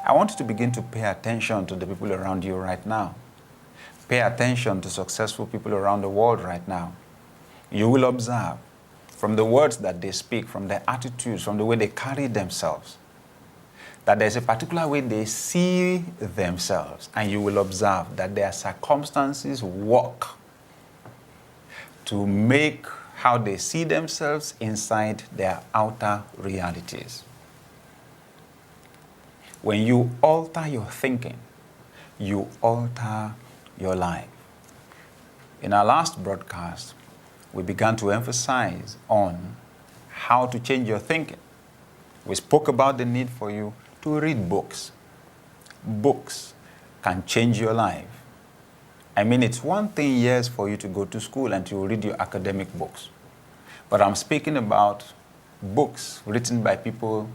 I want you to begin to pay attention to the people around you right now. Pay attention to successful people around the world right now. You will observe from the words that they speak, from their attitudes, from the way they carry themselves, that there's a particular way they see themselves, and you will observe that their circumstances work to make how they see themselves inside their outer realities. When you alter your thinking, you alter your life. In our last broadcast, we began to emphasize on how to change your thinking. We spoke about the need for you to read books. Books can change your life. I mean, it's one thing, yes, for you to go to school and to read your academic books. But I'm speaking about books written by people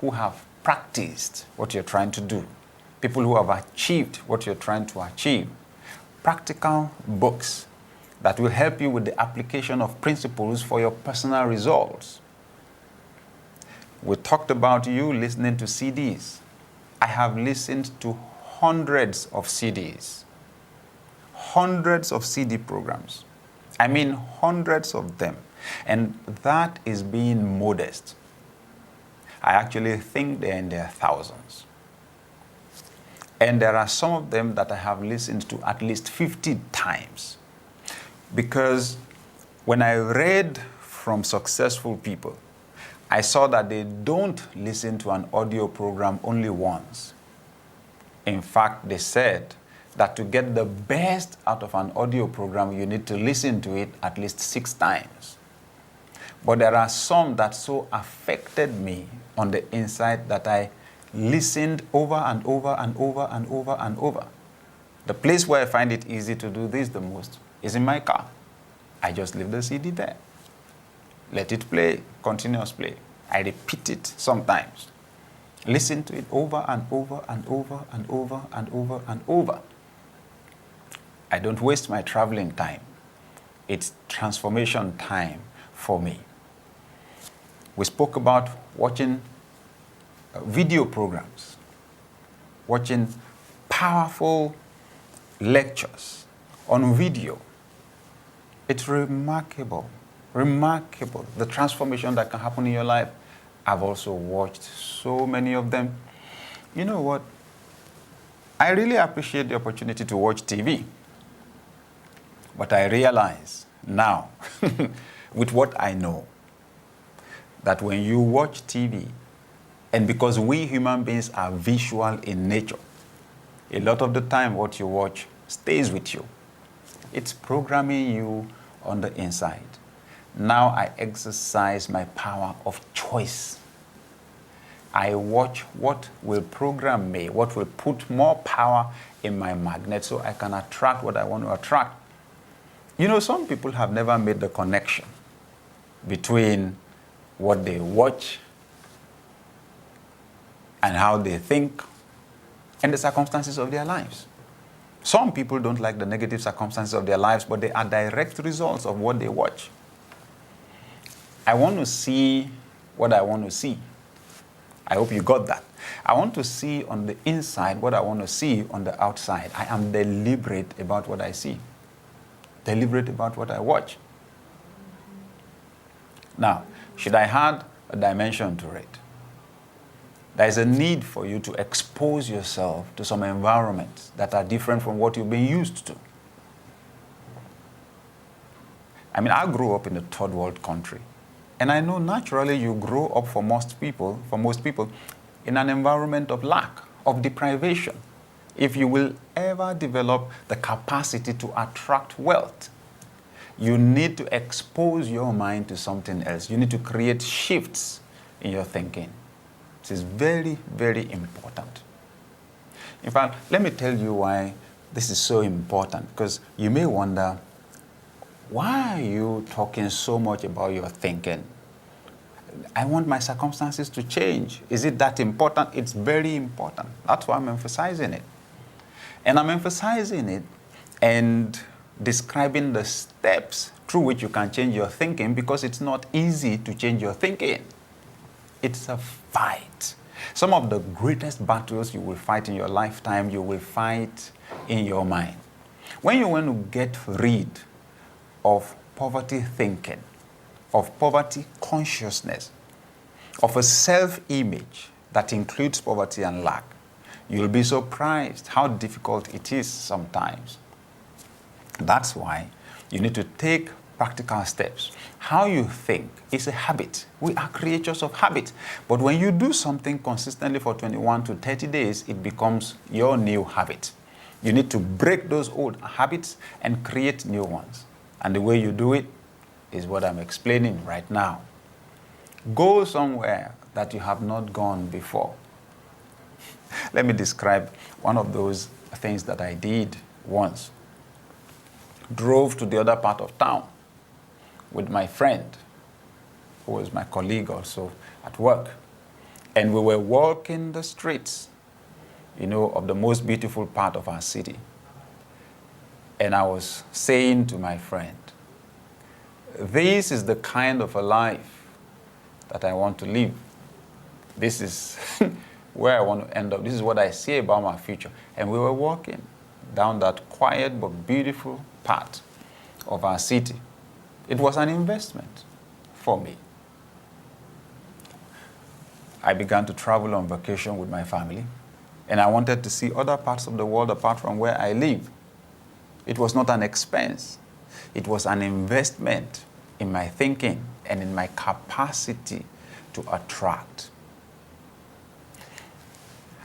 who have practiced what you're trying to do, people who have achieved what you're trying to achieve. Practical books that will help you with the application of principles for your personal results. We talked about you listening to CDs. I have listened to hundreds of CDs, hundreds of CD programs. I mean hundreds of them. And that is being modest. I actually think they're in their thousands. And there are some of them that I have listened to at least 50 times. Because when I read from successful people, I saw that they don't listen to an audio program only once. In fact, they said that to get the best out of an audio program, you need to listen to it at least 6 times. But there are some that so affected me on the inside that I listened over and over and over and over and over. The place where I find it easy to do this the most is in my car. I just leave the CD there. Let it play, continuous play. I repeat it sometimes. Listen to it over and over and over and over and over and over. I don't waste my traveling time. It's transformation time for me. We spoke about watching video programs, watching powerful lectures on video. It's remarkable, remarkable, the transformation that can happen in your life. I've also watched so many of them. You know what? I really appreciate the opportunity to watch TV. But I realize now, with what I know, that when you watch TV, and because we human beings are visual in nature, a lot of the time what you watch stays with you. It's programming you on the inside. Now I exercise my power of choice. I watch what will program me, what will put more power in my magnet so I can attract what I want to attract. You know, some people have never made the connection between what they watch and how they think and the circumstances of their lives. Some people don't like the negative circumstances of their lives, but they are direct results of what they watch. I want to see what I want to see. I hope you got that. I want to see on the inside what I want to see on the outside. I am deliberate about what I see, deliberate about what I watch. Now, should I add a dimension to it? There is a need for you to expose yourself to some environments that are different from what you've been used to. I mean, I grew up in a third world country. And I know naturally you grow up for most people, in an environment of lack, of deprivation. If you will ever develop the capacity to attract wealth, you need to expose your mind to something else. You need to create shifts in your thinking. This is very, very important. In fact, let me tell you why this is so important, because you may wonder, why are you talking so much about your thinking? I want my circumstances to change. Is it that important? It's very important. That's why I'm emphasizing it. And I'm emphasizing it and describing the steps through which you can change your thinking, because it's not easy to change your thinking. It's a fight. Some of the greatest battles you will fight in your lifetime, you will fight in your mind. When you want to get rid of poverty thinking, of poverty consciousness, of a self-image that includes poverty and lack, you'll be surprised how difficult it is sometimes. That's why you need to take practical steps. How you think is a habit. We are creatures of habit. But when you do something consistently for 21 to 30 days, it becomes your new habit. You need to break those old habits and create new ones. And the way you do it is what I'm explaining right now. Go somewhere that you have not gone before. Let me describe one of those things that I did once. Drove to the other part of town with my friend, who was my colleague also at work. And we were walking the streets, of the most beautiful part of our city. And I was saying to my friend, this is the kind of a life that I want to live. This is where I want to end up. This is what I see about my future. And we were walking down that quiet but beautiful part of our city. It was an investment for me. I began to travel on vacation with my family, and I wanted to see other parts of the world apart from where I live. It was not an expense. It was an investment in my thinking and in my capacity to attract.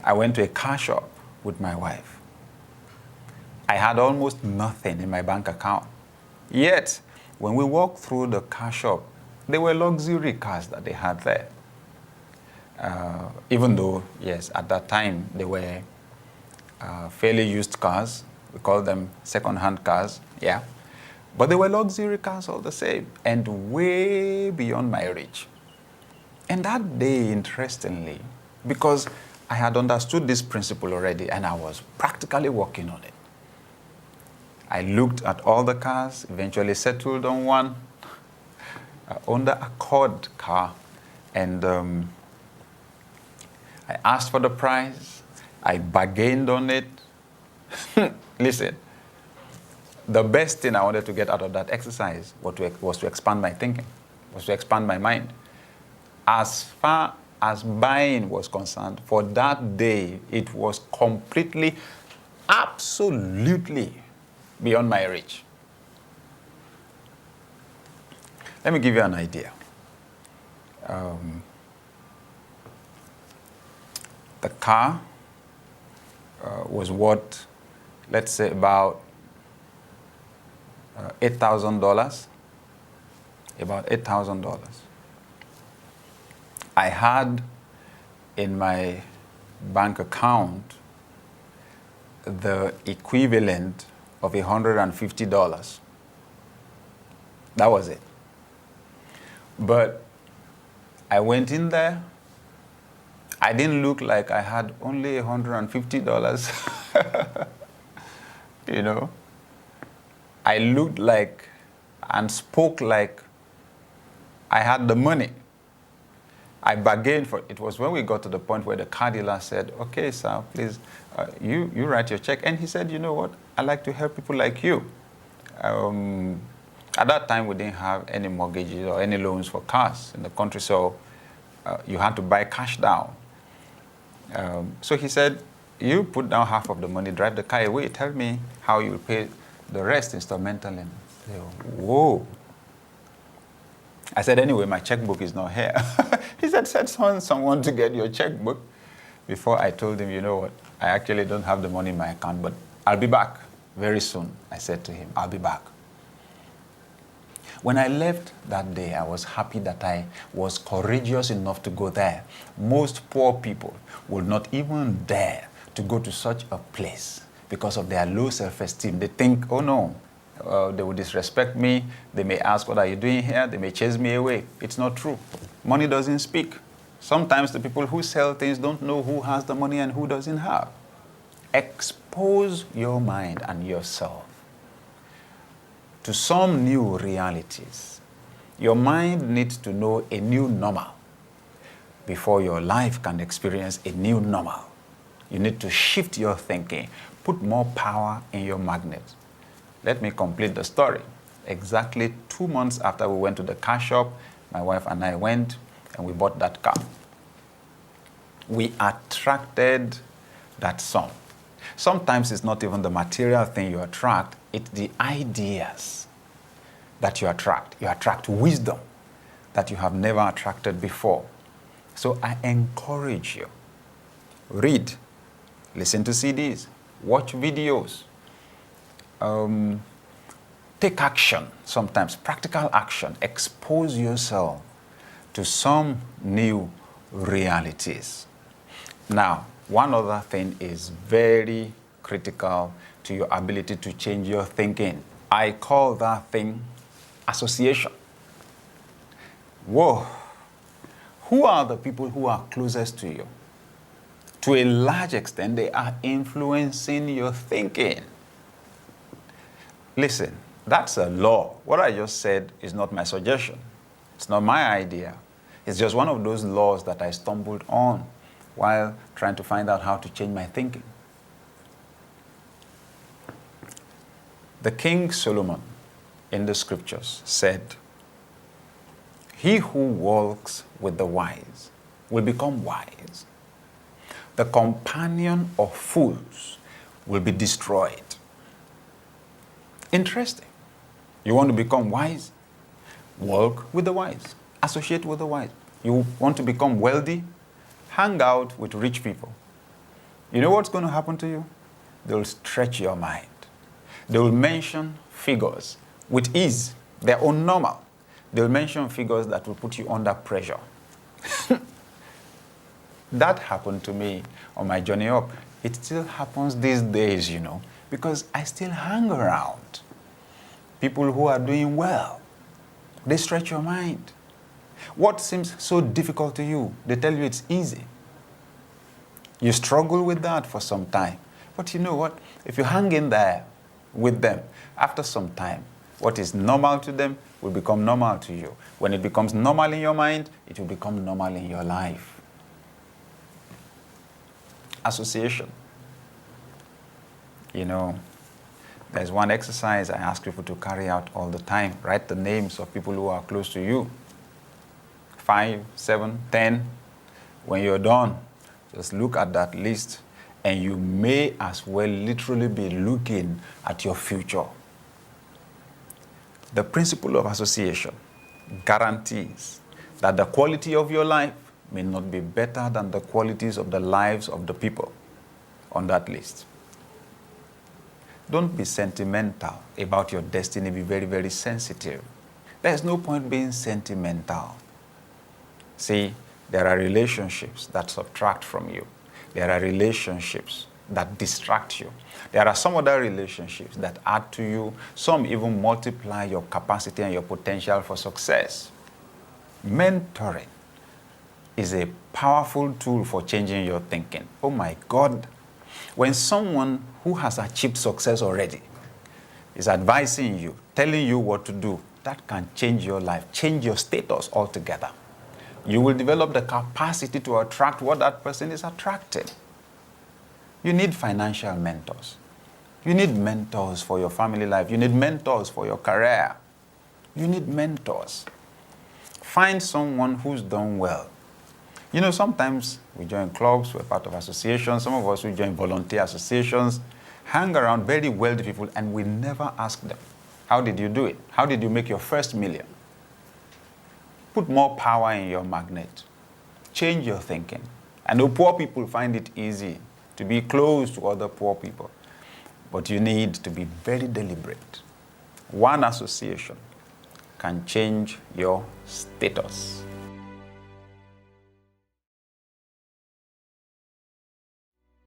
I went to a car shop with my wife. I had almost nothing in my bank account. Yet, when we walked through the car shop, there were luxury cars that they had there. Even though, yes, at that time, they were fairly used cars. We call them second-hand cars, yeah. But they were luxury cars all the same, and way beyond my reach. And that day, interestingly, because I had understood this principle already, and I was practically working on it, I looked at all the cars, eventually settled on one, on the Accord car, and I asked for the price. I bargained on it. Listen, the best thing I wanted to get out of that exercise was to expand my thinking, was to expand my mind. As far as buying was concerned, for that day, it was completely, absolutely beyond my reach. Let me give you an idea. The car was worth, let's say, about $8,000. About $8,000. I had in my bank account the equivalent of $150. That was it. But I went in there. I didn't look like I had only $150. I looked like and spoke like I had the money. I bargained for it. It was when we got to the point where the car dealer said, okay, sir, please, you write your check. And he said, you know what? I like to help people like you. At that time, we didn't have any mortgages or any loans for cars in the country, so you had to buy cash down. So he said, you put down half of the money, drive the car away, tell me how you'll pay the rest instrumentally. Whoa. I said, anyway, my checkbook is not here. He said, send someone to get your checkbook. Before I told him, you know what, I actually don't have the money in my account, but I'll be back very soon. I said to him, I'll be back. When I left that day, I was happy that I was courageous enough to go there. Most poor people would not even dare to go to such a place because of their low self-esteem. They think, oh no, they will disrespect me. They may ask, what are you doing here? They may chase me away. It's not true. Money doesn't speak. Sometimes the people who sell things don't know who has the money and who doesn't have. Expose your mind and yourself to some new realities. Your mind needs to know a new normal before your life can experience a new normal. You need to shift your thinking, put more power in your magnet. Let me complete the story. Exactly 2 months after we went to the car shop, my wife and I went and we bought that car. We attracted that sum. Sometimes it's not even the material thing you attract, it's the ideas that you attract. You attract wisdom that you have never attracted before. So I encourage you, read, listen to CDs, watch videos, take action sometimes, practical action, expose yourself to some new realities. Now, one other thing is very critical to your ability to change your thinking. I call that thing association. Whoa. Who are the people who are closest to you? To a large extent, they are influencing your thinking. Listen, that's a law. What I just said is not my suggestion. It's not my idea. It's just one of those laws that I stumbled on while trying to find out how to change my thinking. The King Solomon in the scriptures said, "He who walks with the wise will become wise. The companion of fools will be destroyed." Interesting. You want to become wise? Walk with the wise. Associate with the wise. You want to become wealthy? Hang out with rich people. You know what's going to happen to you? They'll stretch your mind. They will mention figures with ease, their own normal. They'll mention figures that will put you under pressure. That happened to me on my journey up. It still happens these days, you know, because I still hang around people who are doing well. They stretch your mind. What seems so difficult to you, they tell you it's easy. You struggle with that for some time. But you know what? If you hang in there with them, after some time, what is normal to them will become normal to you. When it becomes normal in your mind, it will become normal in your life. Association. You know, there's one exercise I ask people to carry out all the time. Write the names of people who are close to you. 5, 7, 10. When you're done, just look at that list and you may as well literally be looking at your future. The principle of association guarantees that the quality of your life may not be better than the qualities of the lives of the people on that list. Don't be sentimental about your destiny. Be very, very sensitive. There's no point being sentimental. See, there are relationships that subtract from you. There are relationships that distract you. There are some other relationships that add to you. Some even multiply your capacity and your potential for success. Mentoring is a powerful tool for changing your thinking. Oh my God. When someone who has achieved success already is advising you, telling you what to do, that can change your life, change your status altogether. You will develop the capacity to attract what that person is attracting. You need financial mentors. You need mentors for your family life. You need mentors for your career. You need mentors. Find someone who's done well. You know, sometimes we join clubs, we're part of associations. Some of us, we join volunteer associations, hang around very wealthy people, and we never ask them, how did you do it? How did you make your first million? Put more power in your magnet. Change your thinking. I know poor people find it easy to be close to other poor people, but you need to be very deliberate. One association can change your status.